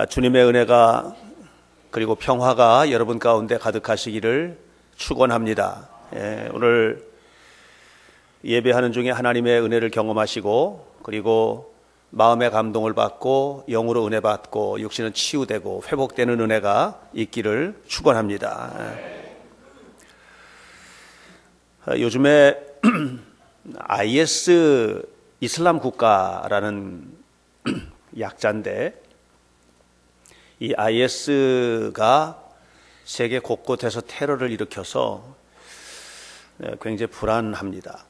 주님의 은혜가 그리고 평화가 여러분 가운데 가득하시기를 축원합니다. 오늘 예배하는 중에 하나님의 은혜를 경험하시고 그리고 마음의 감동을 받고 영으로 은혜 받고 육신은 치유되고 회복되는 은혜가 있기를 축원합니다. 요즘에 IS 이슬람 국가라는 약자인데 이 IS가 세계 곳곳에서 테러를 일으켜서 굉장히 불안합니다.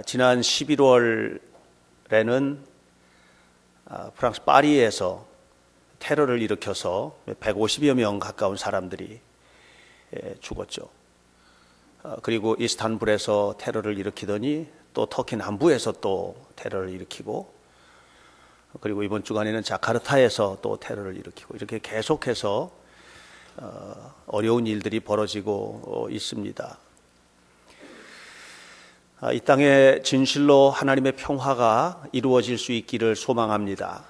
지난 11월에는 프랑스 파리에서 테러를 일으켜서 150여 명 가까운 사람들이 죽었죠. 그리고 이스탄불에서 테러를 일으키더니 또 터키 남부에서 또 테러를 일으키고 그리고 이번 주간에는 자카르타에서 또 테러를 일으키고 이렇게 계속해서 어려운 일들이 벌어지고 있습니다. 이 땅에 진실로 하나님의 평화가 이루어질 수 있기를 소망합니다.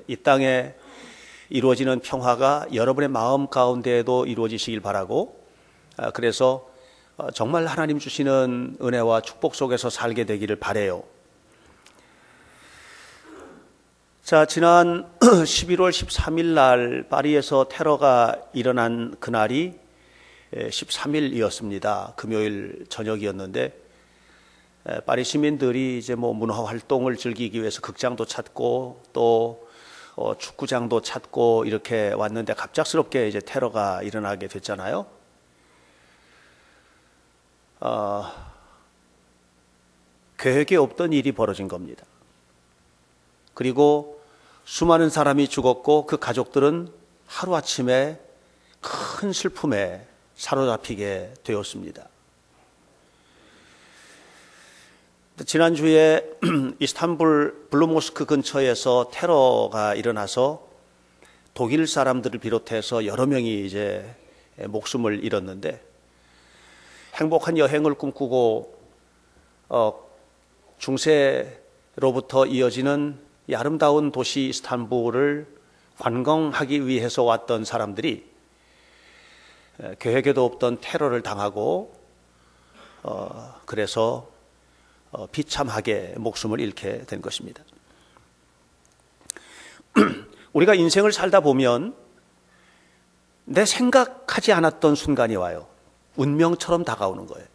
이 땅에 이루어지는 평화가 여러분의 마음 가운데에도 이루어지시길 바라고 그래서 정말 하나님 주시는 은혜와 축복 속에서 살게 되기를 바라요. 자, 지난 11월 13일 날 파리에서 테러가 일어난 그날이 13일이었습니다. 금요일 저녁이었는데 파리 시민들이 이제 문화 활동을 즐기기 위해서 극장도 찾고 또 축구장도 찾고 이렇게 왔는데 갑작스럽게 이제 테러가 일어나게 됐잖아요. 계획에 없던 일이 벌어진 겁니다. 그리고 수많은 사람이 죽었고 그 가족들은 하루아침에 큰 슬픔에 사로잡히게 되었습니다. 지난주에 이스탄불 블루모스크 근처에서 테러가 일어나서 독일 사람들을 비롯해서 여러 명이 이제 목숨을 잃었는데 행복한 여행을 꿈꾸고 중세로부터 이어지는 이 아름다운 도시 이스탄불을 관광하기 위해서 왔던 사람들이 계획에도 없던 테러를 당하고 그래서 비참하게 목숨을 잃게 된 것입니다. 우리가 인생을 살다 보면 내 생각하지 않았던 순간이 와요. 운명처럼 다가오는 거예요.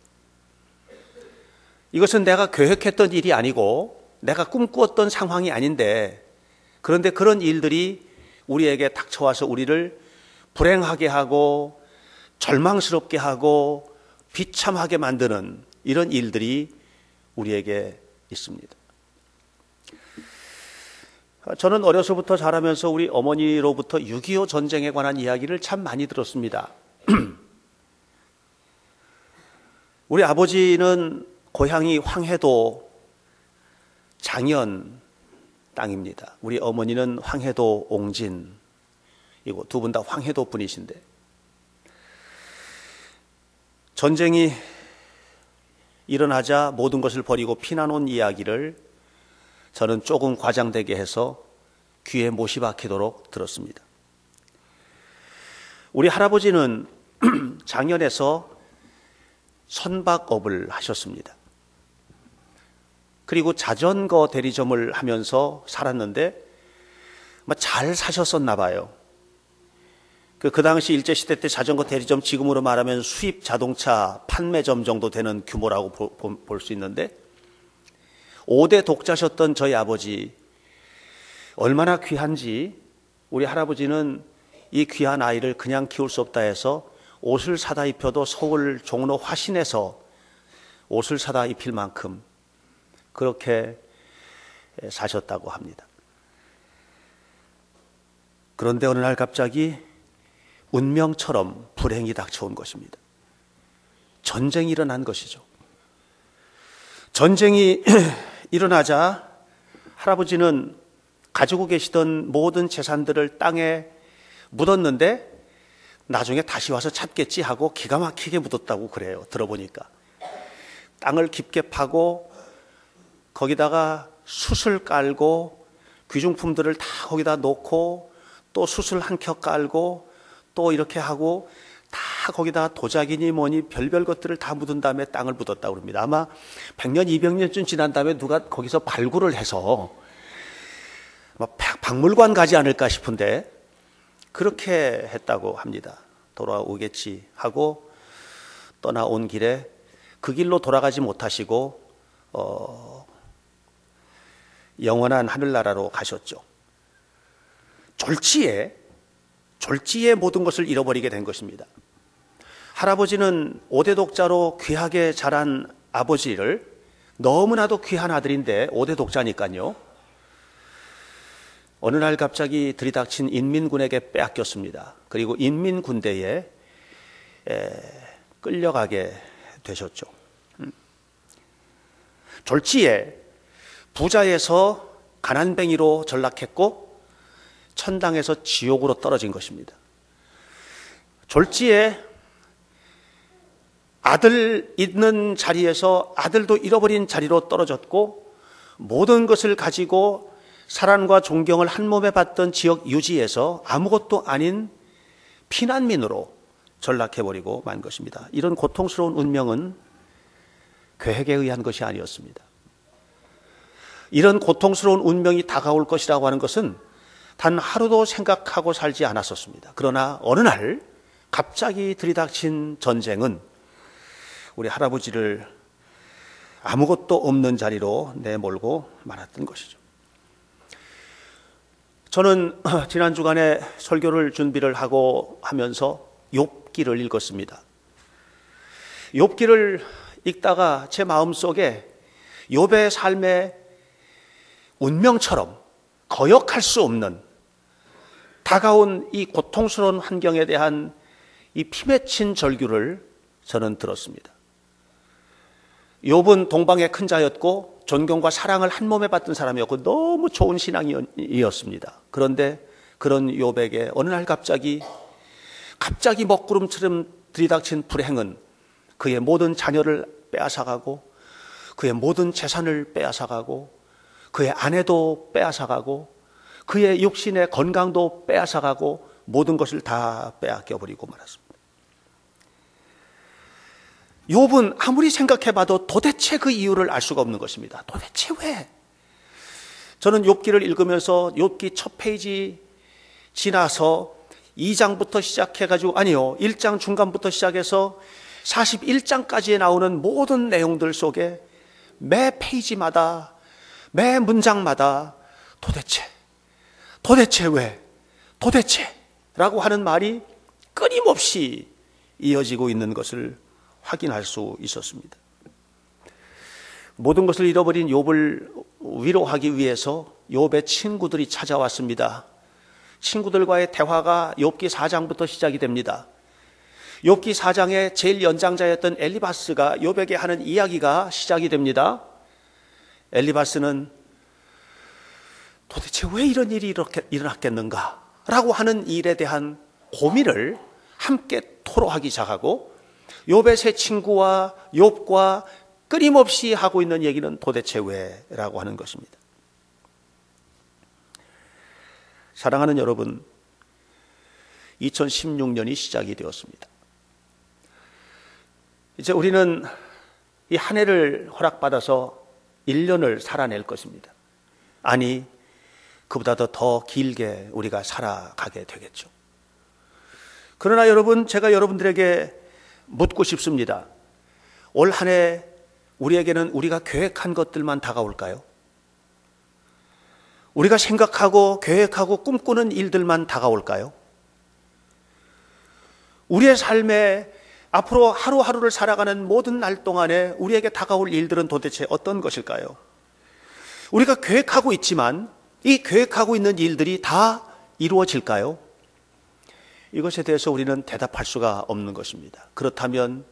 이것은 내가 계획했던 일이 아니고 내가 꿈꾸었던 상황이 아닌데 그런데 그런 일들이 우리에게 닥쳐와서 우리를 불행하게 하고 절망스럽게 하고 비참하게 만드는 이런 일들이 우리에게 있습니다. 저는 어려서부터 자라면서 우리 어머니로부터 6.25 전쟁에 관한 이야기를 참 많이 들었습니다. 우리 아버지는 고향이 황해도 장현 땅입니다. 우리 어머니는 황해도 옹진이고 두 분 다 황해도 분이신데 전쟁이 일어나자 모든 것을 버리고 피난 온 이야기를 저는 조금 과장되게 해서 귀에 못이 박히도록 들었습니다. 우리 할아버지는 장현에서 선박업을 하셨습니다. 그리고 자전거 대리점을 하면서 살았는데 잘 사셨었나 봐요. 그 당시 일제시대 때 자전거 대리점 지금으로 말하면 수입 자동차 판매점 정도 되는 규모라고 볼 수 있는데 5대 독자셨던 저희 아버지 얼마나 귀한지 우리 할아버지는 이 귀한 아이를 그냥 키울 수 없다 해서 옷을 사다 입혀도 서울 종로 화신에서 옷을 사다 입힐 만큼 그렇게 사셨다고 합니다. 그런데 어느 날 갑자기 운명처럼 불행이 닥쳐온 것입니다. 전쟁이 일어난 것이죠. 전쟁이 일어나자 할아버지는 가지고 계시던 모든 재산들을 땅에 묻었는데 나중에 다시 와서 찾겠지 하고 기가 막히게 묻었다고 그래요. 들어보니까 땅을 깊게 파고 거기다가 숯을 깔고 귀중품들을 다 거기다 놓고 또 수술 한 켜 깔고 또 이렇게 하고 다 거기다 도자기니 뭐니 별별 것들을 다 묻은 다음에 땅을 묻었다고 합니다. 아마 100년, 200년쯤 지난 다음에 누가 거기서 발굴을 해서 박물관 가지 않을까 싶은데 그렇게 했다고 합니다. 돌아오겠지 하고 떠나온 길에 그 길로 돌아가지 못하시고 영원한 하늘나라로 가셨죠. 졸지에 모든 것을 잃어버리게 된 것입니다. 할아버지는 5대 독자로 귀하게 자란 아버지를, 너무나도 귀한 아들인데 5대 독자니까요, 어느 날 갑자기 들이닥친 인민군에게 빼앗겼습니다. 그리고 인민군대에 끌려가게 되셨죠. 졸지에 부자에서 가난뱅이로 전락했고 천당에서 지옥으로 떨어진 것입니다. 졸지에 아들 있는 자리에서 아들도 잃어버린 자리로 떨어졌고 모든 것을 가지고 사랑과 존경을 한 몸에 받던 지역 유지에서 아무것도 아닌 피난민으로 전락해버리고 만 것입니다. 이런 고통스러운 운명은 계획에 의한 것이 아니었습니다. 이런 고통스러운 운명이 다가올 것이라고 하는 것은 단 하루도 생각하고 살지 않았었습니다. 그러나 어느 날 갑자기 들이닥친 전쟁은 우리 할아버지를 아무것도 없는 자리로 내몰고 말았던 것이죠. 저는 지난 주간에 설교를 준비를 하고 하면서 욥기를 읽었습니다. 욥기를 읽다가 제 마음속에 욥의 삶의 운명처럼 거역할 수 없는 다가온 이 고통스러운 환경에 대한 이 피맺힌 절규를 저는 들었습니다. 욥은 동방의 큰 자였고 존경과 사랑을 한 몸에 받던 사람이었고 너무 좋은 신앙이었습니다. 그런데 그런 욥에게 어느 날 갑자기 먹구름처럼 들이닥친 불행은 그의 모든 자녀를 빼앗아가고 그의 모든 재산을 빼앗아가고 그의 아내도 빼앗아가고 그의 육신의 건강도 빼앗아가고 모든 것을 다 빼앗겨버리고 말았습니다. 욥은 아무리 생각해봐도 도대체 그 이유를 알 수가 없는 것입니다. 도대체 왜? 저는 욥기를 읽으면서 욥기 첫 페이지 지나서 2장부터 시작해가지고, 아니요, 1장 중간부터 시작해서 41장까지에 나오는 모든 내용들 속에 매 페이지마다 매 문장마다 도대체 왜? 도대체 라고 하는 말이 끊임없이 이어지고 있는 것을 확인할 수 있었습니다. 모든 것을 잃어버린 욥을 위로하기 위해서 욥의 친구들이 찾아왔습니다. 친구들과의 대화가 욥기 4장부터 시작이 됩니다. 욥기 4장의 제일 연장자였던 엘리바스가 욥에게 하는 이야기가 시작이 됩니다. 엘리바스는 도대체 왜 이런 일이 이렇게 일어났겠는가 라고 하는 일에 대한 고민을 함께 토로하기 시작하고 욥의 세 친구와 욥과 끊임없이 하고 있는 얘기는 도대체 왜? 라고 하는 것입니다. 사랑하는 여러분, 2016년이 시작이 되었습니다. 이제 우리는 이 한 해를 허락받아서 1년을 살아낼 것입니다. 아니, 그보다도 더 길게 우리가 살아가게 되겠죠. 그러나 여러분, 제가 여러분들에게 묻고 싶습니다. 올 한 해 우리에게는 우리가 계획한 것들만 다가올까요? 우리가 생각하고 계획하고 꿈꾸는 일들만 다가올까요? 우리의 삶에 앞으로 하루하루를 살아가는 모든 날 동안에 우리에게 다가올 일들은 도대체 어떤 것일까요? 우리가 계획하고 있지만 이 계획하고 있는 일들이 다 이루어질까요? 이것에 대해서 우리는 대답할 수가 없는 것입니다. 그렇다면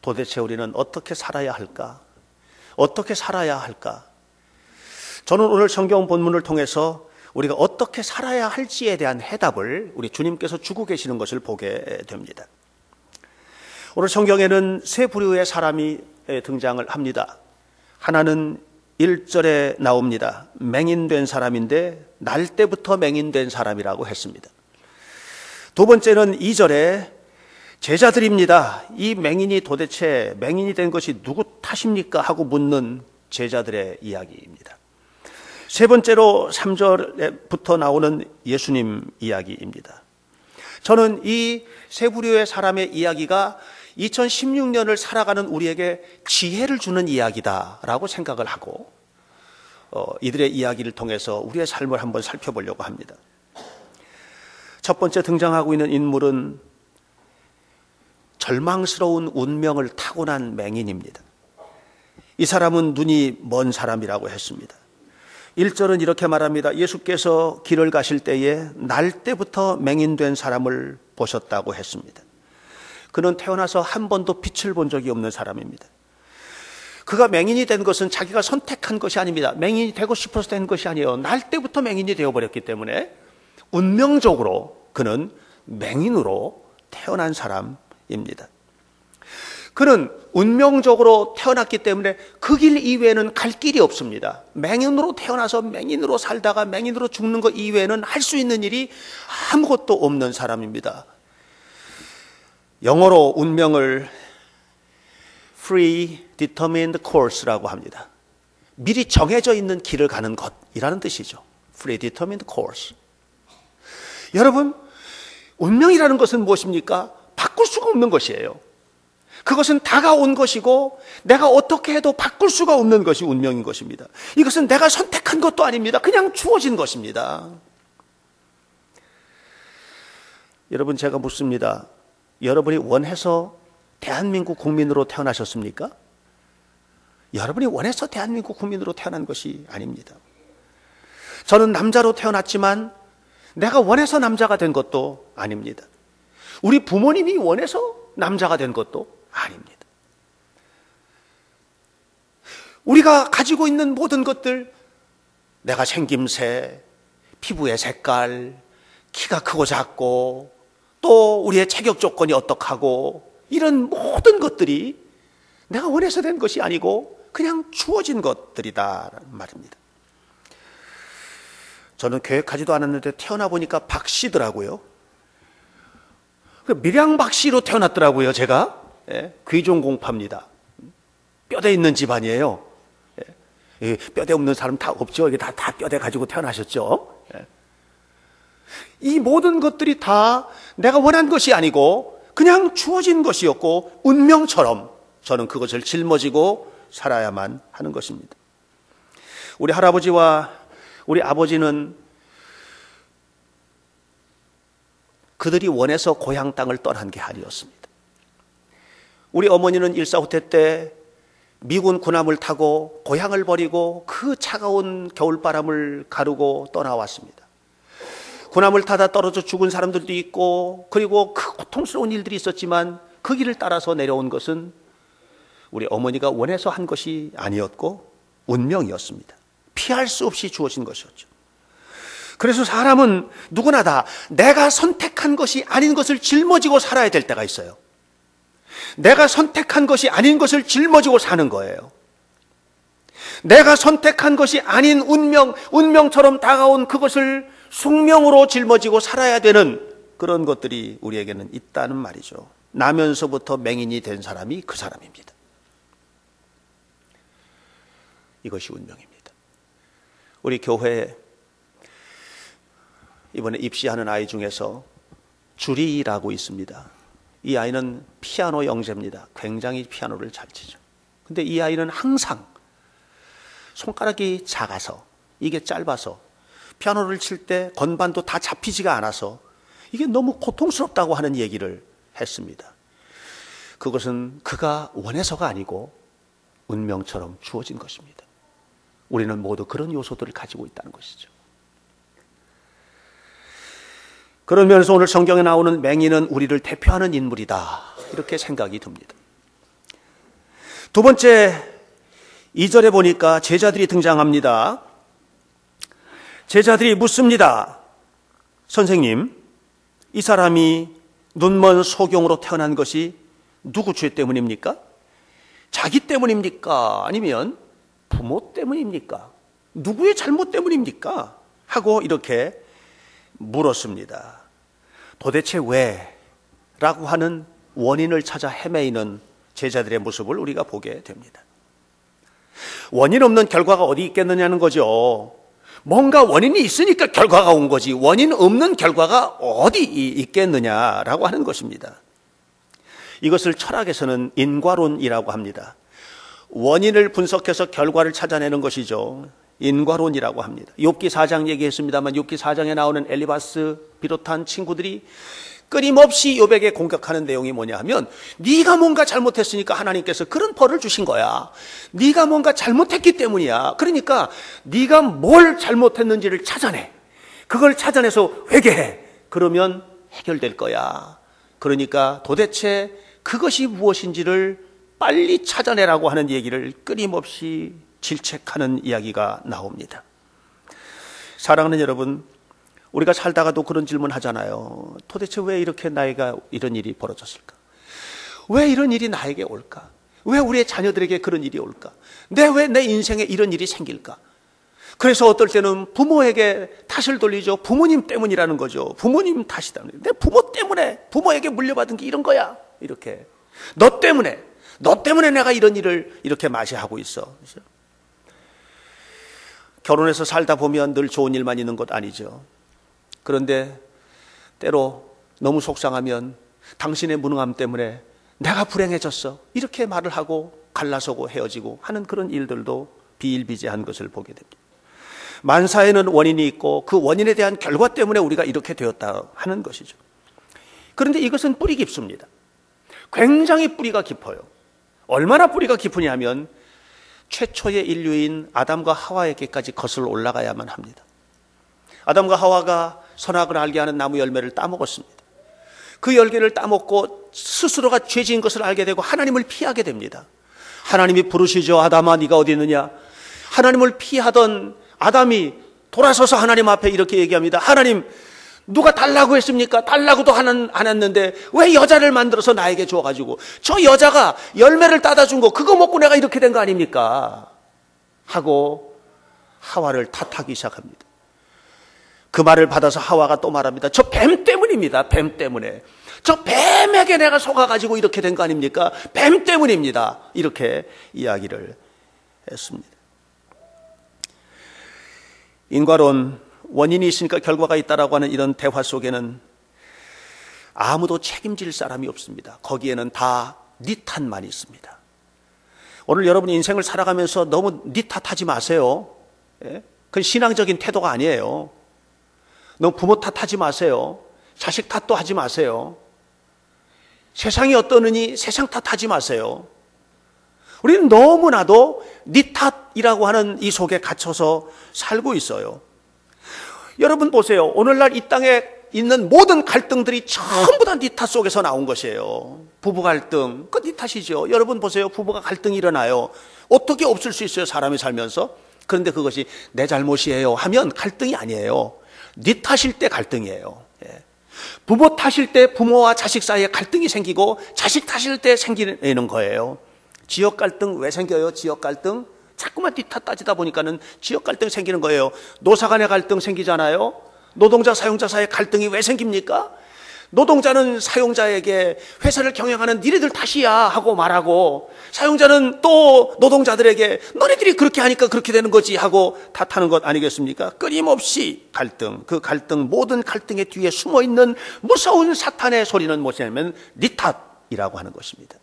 도대체 우리는 어떻게 살아야 할까? 어떻게 살아야 할까? 저는 오늘 성경 본문을 통해서 우리가 어떻게 살아야 할지에 대한 해답을 우리 주님께서 주고 계시는 것을 보게 됩니다. 오늘 성경에는 세 부류의 사람이 등장을 합니다. 하나는 1절에 나옵니다. 맹인된 사람인데 날 때부터 맹인된 사람이라고 했습니다. 두 번째는 2절에 제자들입니다. 이 맹인이 도대체 맹인이 된 것이 누구 탓입니까? 하고 묻는 제자들의 이야기입니다. 세 번째로 3절부터 나오는 예수님 이야기입니다. 저는 이 세 부류의 사람의 이야기가 2016년을 살아가는 우리에게 지혜를 주는 이야기다라고 생각을 하고 이들의 이야기를 통해서 우리의 삶을 한번 살펴보려고 합니다. 첫 번째 등장하고 있는 인물은 절망스러운 운명을 타고난 맹인입니다. 이 사람은 눈이 먼 사람이라고 했습니다. 1절은 이렇게 말합니다. 예수께서 길을 가실 때에 날 때부터 맹인된 사람을 보셨다고 했습니다. 그는 태어나서 한 번도 빛을 본 적이 없는 사람입니다. 그가 맹인이 된 것은 자기가 선택한 것이 아닙니다. 맹인이 되고 싶어서 된 것이 아니에요. 날 때부터 맹인이 되어버렸기 때문에 운명적으로 그는 맹인으로 태어난 사람입니다. 그는 운명적으로 태어났기 때문에 그 길 이외에는 갈 길이 없습니다. 맹인으로 태어나서 맹인으로 살다가 맹인으로 죽는 것 이외에는 할 수 있는 일이 아무것도 없는 사람입니다. 영어로 운명을 predetermined course라고 합니다. 미리 정해져 있는 길을 가는 것이라는 뜻이죠. predetermined course. 여러분, 운명이라는 것은 무엇입니까? 바꿀 수가 없는 것이에요. 그것은 다가온 것이고 내가 어떻게 해도 바꿀 수가 없는 것이 운명인 것입니다. 이것은 내가 선택한 것도 아닙니다. 그냥 주어진 것입니다. 여러분, 제가 묻습니다. 여러분이 원해서 대한민국 국민으로 태어나셨습니까? 여러분이 원해서 대한민국 국민으로 태어난 것이 아닙니다. 저는 남자로 태어났지만 내가 원해서 남자가 된 것도 아닙니다. 우리 부모님이 원해서 남자가 된 것도 아닙니다. 우리가 가지고 있는 모든 것들, 내가 생김새, 피부의 색깔, 키가 크고 작고, 또 우리의 체격 조건이 어떡하고, 이런 모든 것들이 내가 원해서 된 것이 아니고 그냥 주어진 것들이다라는 말입니다. 저는 계획하지도 않았는데 태어나 보니까 박씨더라고요. 밀양박씨로 태어났더라고요. 제가 귀종공파입니다. 뼈대 있는 집안이에요. 뼈대 없는 사람 다 없죠. 이게 다 뼈대 가지고 태어나셨죠. 이 모든 것들이 다 내가 원한 것이 아니고 그냥 주어진 것이었고 운명처럼 저는 그것을 짊어지고 살아야만 하는 것입니다. 우리 할아버지와 우리 아버지는 그들이 원해서 고향 땅을 떠난 게 아니었습니다. 우리 어머니는 일사후퇴 때 미군 군함을 타고 고향을 버리고 그 차가운 겨울바람을 가르고 떠나왔습니다. 군함을 타다 떨어져 죽은 사람들도 있고 그리고 그 고통스러운 일들이 있었지만 그 길을 따라서 내려온 것은 우리 어머니가 원해서 한 것이 아니었고 운명이었습니다. 피할 수 없이 주어진 것이었죠. 그래서 사람은 누구나 다 내가 선택한 것이 아닌 것을 짊어지고 살아야 될 때가 있어요. 내가 선택한 것이 아닌 것을 짊어지고 사는 거예요. 내가 선택한 것이 아닌 운명처럼 다가온 그것을 숙명으로 짊어지고 살아야 되는 그런 것들이 우리에게는 있다는 말이죠. 나면서부터 맹인이 된 사람이 그 사람입니다. 이것이 운명입니다. 우리 교회에 이번에 입시하는 아이 중에서 주리라고 있습니다. 이 아이는 피아노 영재입니다. 굉장히 피아노를 잘 치죠. 근데 이 아이는 항상 손가락이 작아서 이게 짧아서 피아노를 칠 때 건반도 다 잡히지가 않아서 이게 너무 고통스럽다고 하는 얘기를 했습니다. 그것은 그가 원해서가 아니고 운명처럼 주어진 것입니다. 우리는 모두 그런 요소들을 가지고 있다는 것이죠. 그런 면에서 오늘 성경에 나오는 맹인은 우리를 대표하는 인물이다. 이렇게 생각이 듭니다. 두 번째, 2절에 보니까 제자들이 등장합니다. 제자들이 묻습니다. 선생님, 이 사람이 눈먼 소경으로 태어난 것이 누구 죄 때문입니까? 자기 때문입니까? 아니면 부모 때문입니까? 누구의 잘못 때문입니까? 하고 이렇게 물었습니다. 도대체 왜? 라고 하는 원인을 찾아 헤매이는 제자들의 모습을 우리가 보게 됩니다. 원인 없는 결과가 어디 있겠느냐는 거죠. 뭔가 원인이 있으니까 결과가 온 거지, 원인 없는 결과가 어디 있겠느냐라고 하는 것입니다. 이것을 철학에서는 인과론이라고 합니다. 원인을 분석해서 결과를 찾아내는 것이죠. 인과론이라고 합니다. 욥기 4장 얘기했습니다만 욥기 4장에 나오는 엘리바스 비롯한 친구들이 끊임없이 욥에게 공격하는 내용이 뭐냐 하면, 네가 뭔가 잘못했으니까 하나님께서 그런 벌을 주신 거야. 네가 뭔가 잘못했기 때문이야. 그러니까 네가 뭘 잘못했는지를 찾아내. 그걸 찾아내서 회개해. 그러면 해결될 거야. 그러니까 도대체 그것이 무엇인지를 빨리 찾아내라고 하는 얘기를 끊임없이 질책하는 이야기가 나옵니다. 사랑하는 여러분, 우리가 살다가도 그런 질문 하잖아요. 도대체 왜 이렇게 나에게 이런 일이 벌어졌을까? 왜 이런 일이 나에게 올까? 왜 우리의 자녀들에게 그런 일이 올까? 왜 내 인생에 이런 일이 생길까? 그래서 어떨 때는 부모에게 탓을 돌리죠. 부모님 때문이라는 거죠. 부모님 탓이다. 내 부모 때문에, 부모에게 물려받은 게 이런 거야. 이렇게. 너 때문에 내가 이런 일을 이렇게 맞이하고 있어. 그렇죠? 결혼해서 살다 보면 늘 좋은 일만 있는 것 아니죠. 그런데 때로 너무 속상하면 당신의 무능함 때문에 내가 불행해졌어, 이렇게 말을 하고 갈라서고 헤어지고 하는 그런 일들도 비일비재한 것을 보게 됩니다. 만사에는 원인이 있고 그 원인에 대한 결과 때문에 우리가 이렇게 되었다 하는 것이죠. 그런데 이것은 뿌리 깊습니다. 굉장히 뿌리가 깊어요. 얼마나 뿌리가 깊으냐 하면 최초의 인류인 아담과 하와에게까지 거슬러 올라가야만 합니다. 아담과 하와가 선악을 알게 하는 나무 열매를 따먹었습니다. 그 열매를 따먹고 스스로가 죄지은 것을 알게 되고 하나님을 피하게 됩니다. 하나님이 부르시죠. 아담아, 네가 어디 있느냐? 하나님을 피하던 아담이 돌아서서 하나님 앞에 이렇게 얘기합니다. 하나님, 누가 달라고 했습니까? 달라고도 안 했는데 왜 여자를 만들어서 나에게 줘가지고 저 여자가 열매를 따다 준 거 그거 먹고 내가 이렇게 된 거 아닙니까? 하고 하와를 탓하기 시작합니다. 그 말을 받아서 하와가 또 말합니다. 저 뱀 때문입니다. 뱀 때문에. 저 뱀에게 내가 속아가지고 이렇게 된 거 아닙니까? 뱀 때문입니다. 이렇게 이야기를 했습니다. 인과론, 원인이 있으니까 결과가 있다라고 하는 이런 대화 속에는 아무도 책임질 사람이 없습니다. 거기에는 다 네 탓만 있습니다. 오늘 여러분 인생을 살아가면서 너무 네 탓하지 마세요. 그건 신앙적인 태도가 아니에요. 너무 부모 탓하지 마세요. 자식 탓도 하지 마세요. 세상이 어떠느니 세상 탓하지 마세요. 우리는 너무나도 네 탓이라고 하는 이 속에 갇혀서 살고 있어요. 여러분 보세요. 오늘날 이 땅에 있는 모든 갈등들이 전부 다 네 탓 속에서 나온 것이에요. 부부 갈등, 그 네 탓이죠. 여러분 보세요. 부부가 갈등이 일어나요. 어떻게 없을 수 있어요, 사람이 살면서? 그런데 그것이 내 잘못이에요 하면 갈등이 아니에요. 네 탓일 때 갈등이에요. 부모 탓일 때 부모와 자식 사이에 갈등이 생기고 자식 탓일 때 생기는 거예요. 지역 갈등 왜 생겨요? 지역 갈등? 자꾸만 네 탓 따지다 보니까는 지역 갈등 생기는 거예요. 노사 간의 갈등 생기잖아요. 노동자 사용자 사이에 갈등이 왜 생깁니까? 노동자는 사용자에게 회사를 경영하는 니네들 탓이야 하고 말하고, 사용자는 또 노동자들에게 너네들이 그렇게 하니까 그렇게 되는 거지 하고 탓하는 것 아니겠습니까? 끊임없이 갈등, 그 갈등, 모든 갈등의 뒤에 숨어있는 무서운 사탄의 소리는 무엇이냐면 네 탓이라고 하는 것입니다.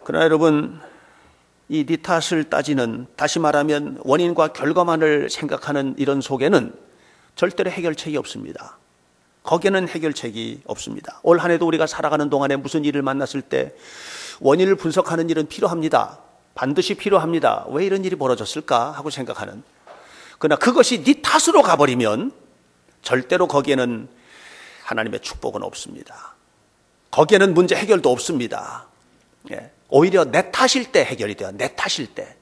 그러나 여러분, 이 네 탓을 따지는, 다시 말하면 원인과 결과만을 생각하는 이런 속에는 절대로 해결책이 없습니다. 거기에는 해결책이 없습니다. 올 한 해도 우리가 살아가는 동안에 무슨 일을 만났을 때 원인을 분석하는 일은 필요합니다. 반드시 필요합니다. 왜 이런 일이 벌어졌을까 하고 생각하는. 그러나 그것이 네 탓으로 가버리면 절대로 거기에는 하나님의 축복은 없습니다. 거기에는 문제 해결도 없습니다. 오히려 내 탓일 때 해결이 돼요. 내 탓일 때.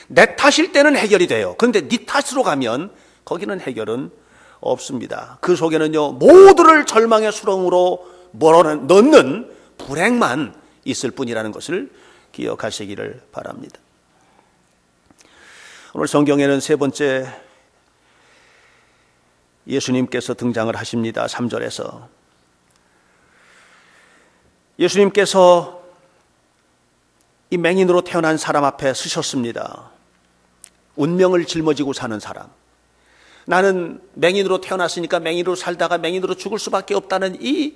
내 탓일 때는 해결이 돼요. 그런데 네 탓으로 가면 거기는 해결은 없습니다. 그 속에는요, 모두를 절망의 수렁으로 몰아넣는 불행만 있을 뿐이라는 것을 기억하시기를 바랍니다. 오늘 성경에는 세 번째 예수님께서 등장을 하십니다. 3절에서 예수님께서 이 맹인으로 태어난 사람 앞에 서셨습니다. 운명을 짊어지고 사는 사람. 나는 맹인으로 태어났으니까 맹인으로 살다가 맹인으로 죽을 수밖에 없다는 이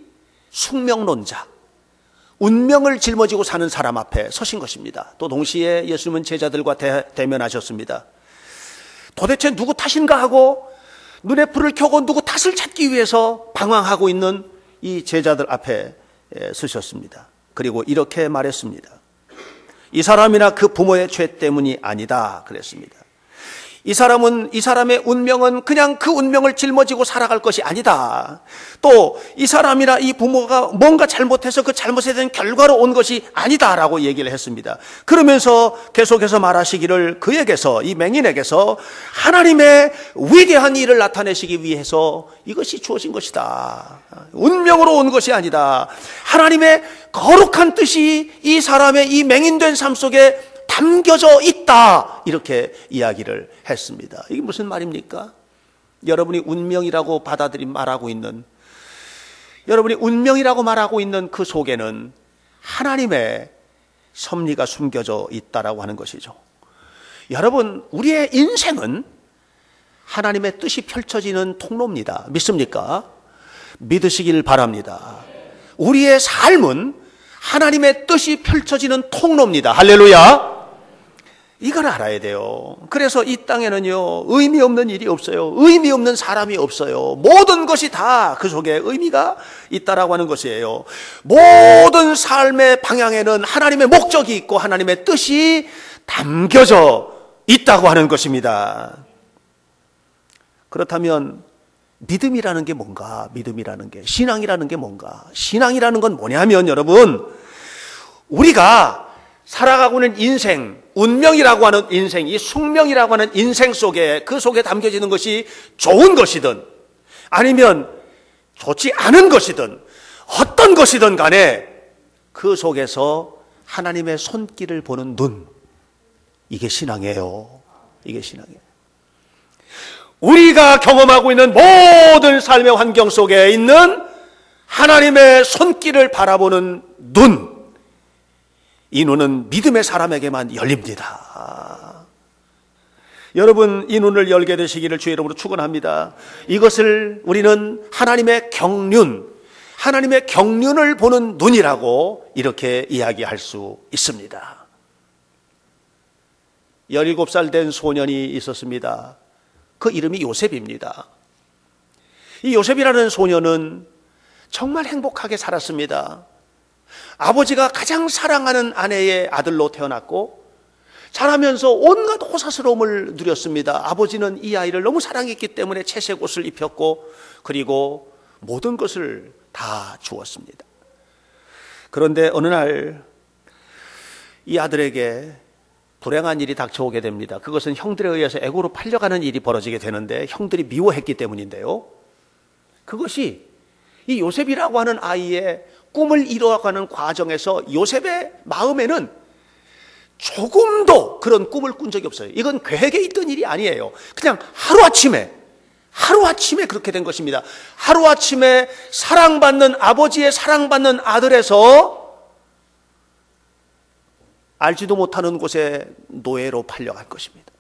숙명론자, 운명을 짊어지고 사는 사람 앞에 서신 것입니다. 또 동시에 예수님은 제자들과 대면하셨습니다. 도대체 누구 탓인가 하고 눈에 불을 켜고 누구 탓을 찾기 위해서 방황하고 있는 이 제자들 앞에 서셨습니다. 그리고 이렇게 말했습니다. 이 사람이나 그 부모의 죄 때문이 아니다 그랬습니다. 이 사람의 운명은 그냥 그 운명을 짊어지고 살아갈 것이 아니다. 또 이 사람이나 이 부모가 뭔가 잘못해서 그 잘못에 대한 결과로 온 것이 아니다라고 얘기를 했습니다. 그러면서 계속해서 말하시기를 그에게서, 이 맹인에게서 하나님의 위대한 일을 나타내시기 위해서 이것이 주어진 것이다. 운명으로 온 것이 아니다. 하나님의 거룩한 뜻이 이 사람의 이 맹인된 삶 속에 담겨져 있다. 이렇게 이야기를 했습니다. 이게 무슨 말입니까? 여러분이 운명이라고 말하고 있는 그 속에는 하나님의 섭리가 숨겨져 있다라고 하는 것이죠. 여러분, 우리의 인생은 하나님의 뜻이 펼쳐지는 통로입니다. 믿습니까? 믿으시길 바랍니다. 우리의 삶은 하나님의 뜻이 펼쳐지는 통로입니다. 할렐루야! 이걸 알아야 돼요. 그래서 이 땅에는요, 의미 없는 일이 없어요. 의미 없는 사람이 없어요. 모든 것이 다 그 속에 의미가 있다라고 하는 것이에요. 모든 삶의 방향에는 하나님의 목적이 있고 하나님의 뜻이 담겨져 있다고 하는 것입니다. 그렇다면 믿음이라는 게 뭔가? 믿음이라는 게, 신앙이라는 게 뭔가? 신앙이라는 건 뭐냐면 여러분, 우리가 살아가고 있는 인생, 운명이라고 하는 인생, 이 숙명이라고 하는 인생 속에, 그 속에 담겨지는 것이 좋은 것이든 아니면 좋지 않은 것이든 어떤 것이든 간에 그 속에서 하나님의 손길을 보는 눈, 이게 신앙이에요. 이게 신앙이에요. 우리가 경험하고 있는 모든 삶의 환경 속에 있는 하나님의 손길을 바라보는 눈, 이 눈은 믿음의 사람에게만 열립니다. 여러분, 이 눈을 열게 되시기를 주의 이름으로 축원합니다. 이것을 우리는 하나님의 경륜을 보는 눈이라고 이렇게 이야기할 수 있습니다. 17살 된 소년이 있었습니다. 그 이름이 요셉입니다. 이 요셉이라는 소년은 정말 행복하게 살았습니다. 아버지가 가장 사랑하는 아내의 아들로 태어났고 자라면서 온갖 호사스러움을 누렸습니다. 아버지는 이 아이를 너무 사랑했기 때문에 채색 옷을 입혔고 그리고 모든 것을 다 주었습니다. 그런데 어느 날 이 아들에게 불행한 일이 닥쳐오게 됩니다. 그것은 형들에 의해서 애고로 팔려가는 일이 벌어지게 되는데 형들이 미워했기 때문인데요. 그것이 이 요셉이라고 하는 아이의 꿈을 이루어가는 과정에서 요셉의 마음에는 조금도 그런 꿈을 꾼 적이 없어요. 이건 계획에 있던 일이 아니에요. 그냥 하루아침에 그렇게 된 것입니다. 하루아침에 아버지의 사랑받는 아들에서 알지도 못하는 곳에 노예로 팔려갈 것입니다.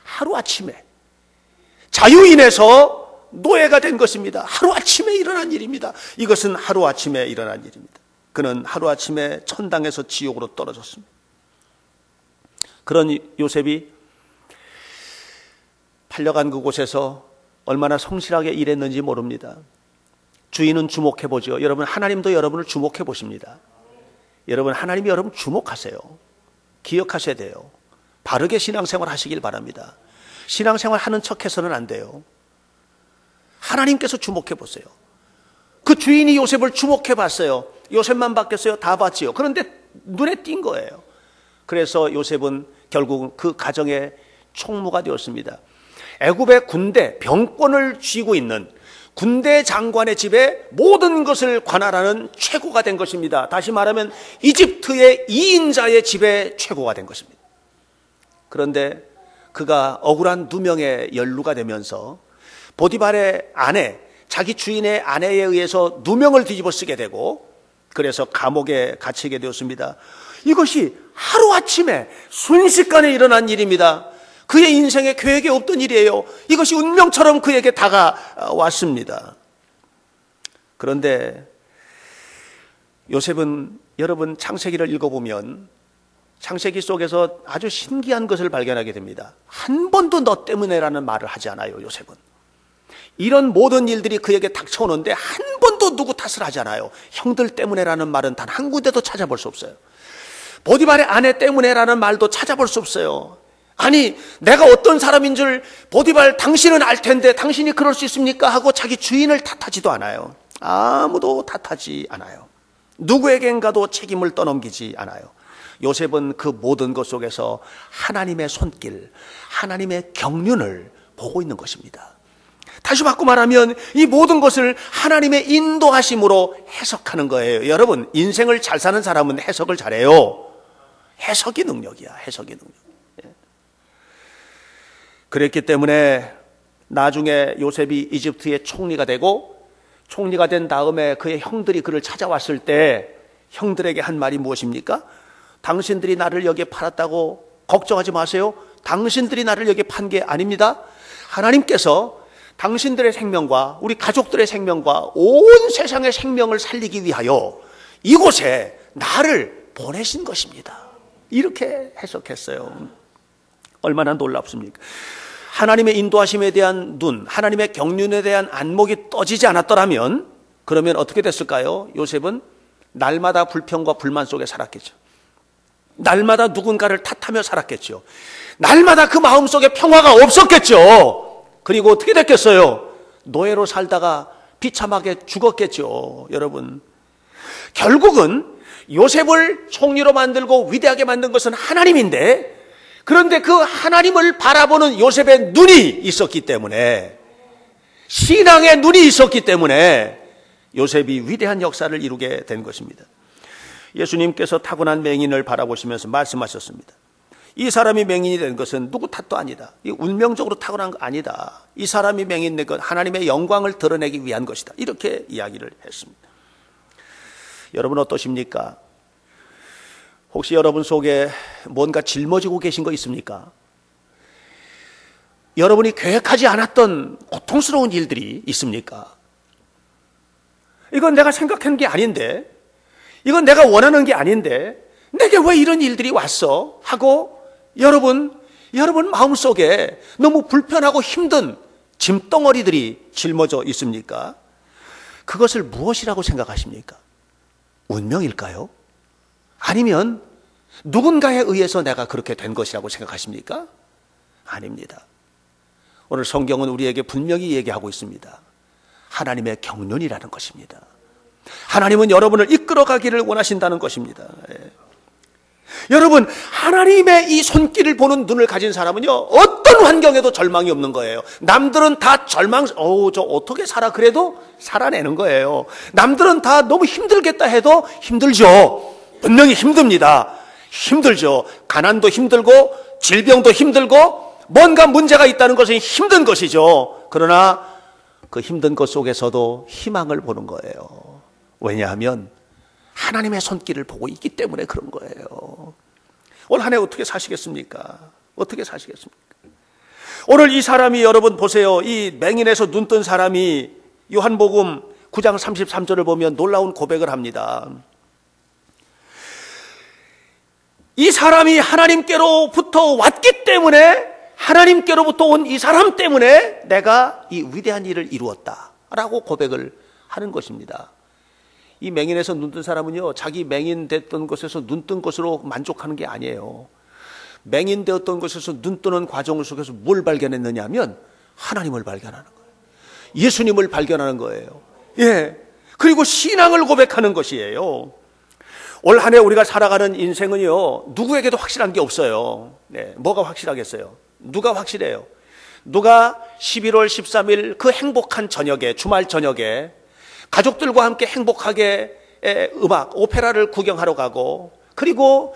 하루아침에 자유인에서 노예가 된 것입니다. 하루아침에 일어난 일입니다. 이것은 하루아침에 일어난 일입니다. 그는 하루아침에 천당에서 지옥으로 떨어졌습니다. 그런 요셉이 팔려간 그곳에서 얼마나 성실하게 일했는지 모릅니다. 주인은 주목해 보죠. 여러분, 하나님도 여러분을 주목해 보십니다. 여러분, 하나님이 여러분 주목하세요. 기억하셔야 돼요. 바르게 신앙생활 하시길 바랍니다. 신앙생활 하는 척해서는 안 돼요. 하나님께서 주목해 보세요. 그 주인이 요셉을 주목해 봤어요. 요셉만 봤겠어요? 다 봤지요. 그런데 눈에 띈 거예요. 그래서 요셉은 결국 그 가정의 총무가 되었습니다. 애굽의 군대, 병권을 쥐고 있는 군대 장관의 집에 모든 것을 관할하는 최고가 된 것입니다. 다시 말하면 이집트의 2인자의 집에 최고가 된 것입니다. 그런데 그가 억울한 누명의 연루가 되면서 보디발의 아내, 자기 주인의 아내에 의해서 누명을 뒤집어 쓰게 되고 그래서 감옥에 갇히게 되었습니다. 이것이 하루아침에 순식간에 일어난 일입니다. 그의 인생에 계획에 없던 일이에요. 이것이 운명처럼 그에게 다가왔습니다. 그런데 요셉은 여러분 창세기를 읽어보면 창세기 속에서 아주 신기한 것을 발견하게 됩니다. 한 번도 너 때문에라는 말을 하지 않아요. 요셉은 이런 모든 일들이 그에게 닥쳐오는데 한 번도 누구 탓을 하지 않아요. 형들 때문에라는 말은 단 한 군데도 찾아볼 수 없어요. 보디발의 아내 때문에라는 말도 찾아볼 수 없어요. 아니 내가 어떤 사람인 줄 보디발 당신은 알 텐데 당신이 그럴 수 있습니까? 하고 자기 주인을 탓하지도 않아요. 아무도 탓하지 않아요. 누구에겐가도 책임을 떠넘기지 않아요. 요셉은 그 모든 것 속에서 하나님의 손길, 하나님의 경륜을 보고 있는 것입니다. 다시 바꿔 말하면 이 모든 것을 하나님의 인도하심으로 해석하는 거예요. 여러분 인생을 잘 사는 사람은 해석을 잘해요. 해석이 능력이야. 해석이 능력. 그랬기 때문에 나중에 요셉이 이집트의 총리가 되고 총리가 된 다음에 그의 형들이 그를 찾아왔을 때 형들에게 한 말이 무엇입니까? 당신들이 나를 여기에 팔았다고 걱정하지 마세요. 당신들이 나를 여기에 판 게 아닙니다. 하나님께서 당신들의 생명과 우리 가족들의 생명과 온 세상의 생명을 살리기 위하여 이곳에 나를 보내신 것입니다. 이렇게 해석했어요. 얼마나 놀랍습니까? 하나님의 인도하심에 대한 눈, 하나님의 경륜에 대한 안목이 떠지지 않았더라면 그러면 어떻게 됐을까요? 요셉은 날마다 불평과 불만 속에 살았겠죠. 날마다 누군가를 탓하며 살았겠죠. 날마다 그 마음속에 평화가 없었겠죠. 그리고 어떻게 됐겠어요? 노예로 살다가 비참하게 죽었겠죠. 여러분 결국은 요셉을 총리로 만들고 위대하게 만든 것은 하나님인데 그런데 그 하나님을 바라보는 요셉의 눈이 있었기 때문에 신앙의 눈이 있었기 때문에 요셉이 위대한 역사를 이루게 된 것입니다. 예수님께서 타고난 맹인을 바라보시면서 말씀하셨습니다. 이 사람이 맹인이 된 것은 누구 탓도 아니다. 이 운명적으로 타고난 거 아니다. 이 사람이 맹인 된 것 하나님의 영광을 드러내기 위한 것이다. 이렇게 이야기를 했습니다. 여러분 어떠십니까? 혹시 여러분 속에 뭔가 짊어지고 계신 거 있습니까? 여러분이 계획하지 않았던 고통스러운 일들이 있습니까? 이건 내가 생각한 게 아닌데, 이건 내가 원하는 게 아닌데 내게 왜 이런 일들이 왔어? 하고 여러분 마음속에 너무 불편하고 힘든 짐덩어리들이 짊어져 있습니까? 그것을 무엇이라고 생각하십니까? 운명일까요? 아니면 누군가에 의해서 내가 그렇게 된 것이라고 생각하십니까? 아닙니다. 오늘 성경은 우리에게 분명히 얘기하고 있습니다. 하나님의 경륜이라는 것입니다. 하나님은 여러분을 이끌어가기를 원하신다는 것입니다. 여러분 하나님의 이 손길을 보는 눈을 가진 사람은요 어떤 환경에도 절망이 없는 거예요. 남들은 다 저 어떻게 살아 그래도 살아내는 거예요. 남들은 다 너무 힘들겠다 해도 힘들죠. 분명히 힘듭니다. 힘들죠. 가난도 힘들고 질병도 힘들고 뭔가 문제가 있다는 것은 힘든 것이죠. 그러나 그 힘든 것 속에서도 희망을 보는 거예요. 왜냐하면 하나님의 손길을 보고 있기 때문에 그런 거예요. 올 한 해 어떻게 사시겠습니까? 어떻게 사시겠습니까? 오늘 이 사람이 여러분 보세요. 이 맹인에서 눈 뜬 사람이 요한복음 9장 33절을 보면 놀라운 고백을 합니다. 이 사람이 하나님께로부터 왔기 때문에 하나님께로부터 온 이 사람 때문에 내가 이 위대한 일을 이루었다라고 고백을 하는 것입니다. 이 맹인에서 눈 뜬 사람은요 자기 맹인 됐던 것에서 눈 뜬 것으로 만족하는 게 아니에요. 맹인 되었던 것에서 눈 뜨는 과정 속에서 뭘 발견했느냐 하면 하나님을 발견하는 거예요. 예수님을 발견하는 거예요. 예. 그리고 신앙을 고백하는 것이에요. 올 한 해 우리가 살아가는 인생은요 누구에게도 확실한 게 없어요. 네. 뭐가 확실하겠어요? 누가 확실해요? 누가 11월 13일 그 행복한 저녁에, 주말 저녁에 가족들과 함께 행복하게 음악, 오페라를 구경하러 가고, 그리고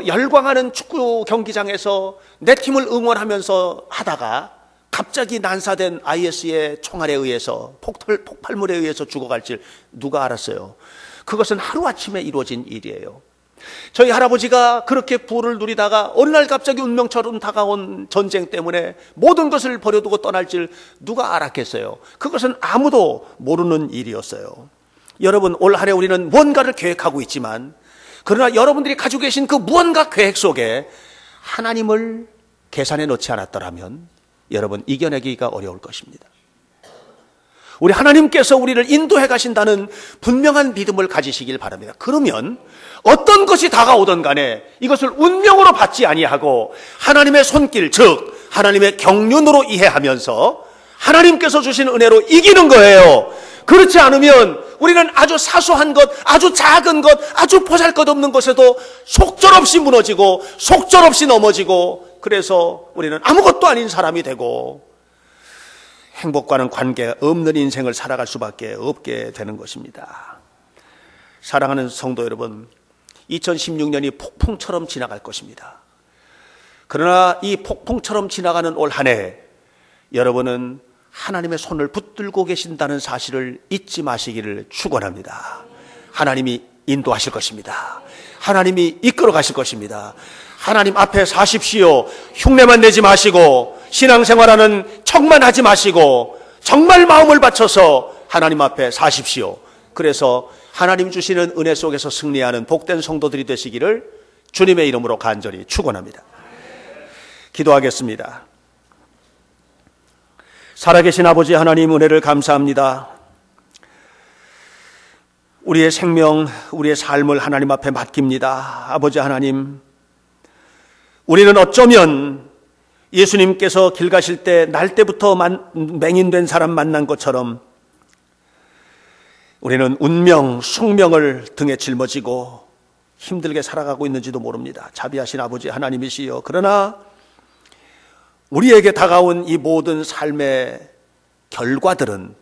열광하는 축구 경기장에서 내 팀을 응원하면서 하다가 갑자기 난사된 IS의 총알에 의해서, 폭발물에 의해서 죽어갈 줄 누가 알았어요? 그것은 하루아침에 이루어진 일이에요. 저희 할아버지가 그렇게 부를 누리다가 어느 날 갑자기 운명처럼 다가온 전쟁 때문에 모든 것을 버려두고 떠날 줄 누가 알았겠어요? 그것은 아무도 모르는 일이었어요. 여러분, 올 한해 우리는 무언가를 계획하고 있지만, 그러나 여러분들이 가지고 계신 그 무언가 계획 속에 하나님을 계산해 놓지 않았더라면 여러분, 이겨내기가 어려울 것입니다. 우리 하나님께서 우리를 인도해 가신다는 분명한 믿음을 가지시길 바랍니다. 그러면 어떤 것이 다가오든 간에 이것을 운명으로 받지 아니하고 하나님의 손길, 즉 하나님의 경륜으로 이해하면서 하나님께서 주신 은혜로 이기는 거예요. 그렇지 않으면 우리는 아주 사소한 것, 아주 작은 것, 아주 보잘것없는 것에도 속절없이 무너지고 속절없이 넘어지고, 그래서 우리는 아무것도 아닌 사람이 되고 행복과는 관계가 없는 인생을 살아갈 수밖에 없게 되는 것입니다. 사랑하는 성도 여러분, 2016년이 폭풍처럼 지나갈 것입니다. 그러나 이 폭풍처럼 지나가는 올 한 해 여러분은 하나님의 손을 붙들고 계신다는 사실을 잊지 마시기를 축원합니다. 하나님이 인도하실 것입니다. 하나님이 이끌어 가실 것입니다. 하나님 앞에 사십시오. 흉내만 내지 마시고 신앙생활하는 척만 하지 마시고 정말 마음을 바쳐서 하나님 앞에 사십시오. 그래서 하나님 주시는 은혜 속에서 승리하는 복된 성도들이 되시기를 주님의 이름으로 간절히 축원합니다. 기도하겠습니다. 살아계신 아버지 하나님, 은혜를 감사합니다. 우리의 생명, 우리의 삶을 하나님 앞에 맡깁니다. 아버지 하나님, 우리는 어쩌면 예수님께서 길 가실 때 날 때부터 맹인된 사람 만난 것처럼 우리는 운명, 숙명을 등에 짊어지고 힘들게 살아가고 있는지도 모릅니다. 자비하신 아버지 하나님이시여, 그러나 우리에게 다가온 이 모든 삶의 결과들은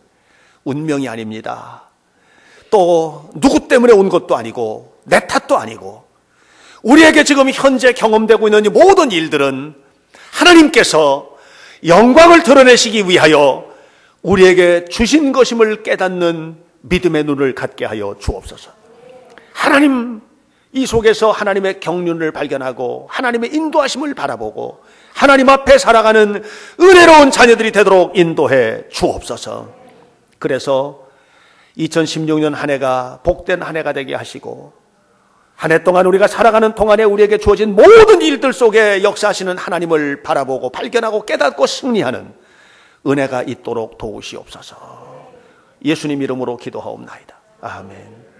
운명이 아닙니다. 또 누구 때문에 온 것도 아니고 내 탓도 아니고, 우리에게 지금 현재 경험되고 있는 이 모든 일들은 하나님께서 영광을 드러내시기 위하여 우리에게 주신 것임을 깨닫는 믿음의 눈을 갖게 하여 주옵소서. 하나님, 이 속에서 하나님의 경륜을 발견하고 하나님의 인도하심을 바라보고 하나님 앞에 살아가는 은혜로운 자녀들이 되도록 인도해 주옵소서. 그래서 2016년 한 해가 복된 한 해가 되게 하시고, 한 해 동안 우리가 살아가는 동안에 우리에게 주어진 모든 일들 속에 역사하시는 하나님을 바라보고 발견하고 깨닫고 승리하는 은혜가 있도록 도우시옵소서. 예수님 이름으로 기도하옵나이다. 아멘.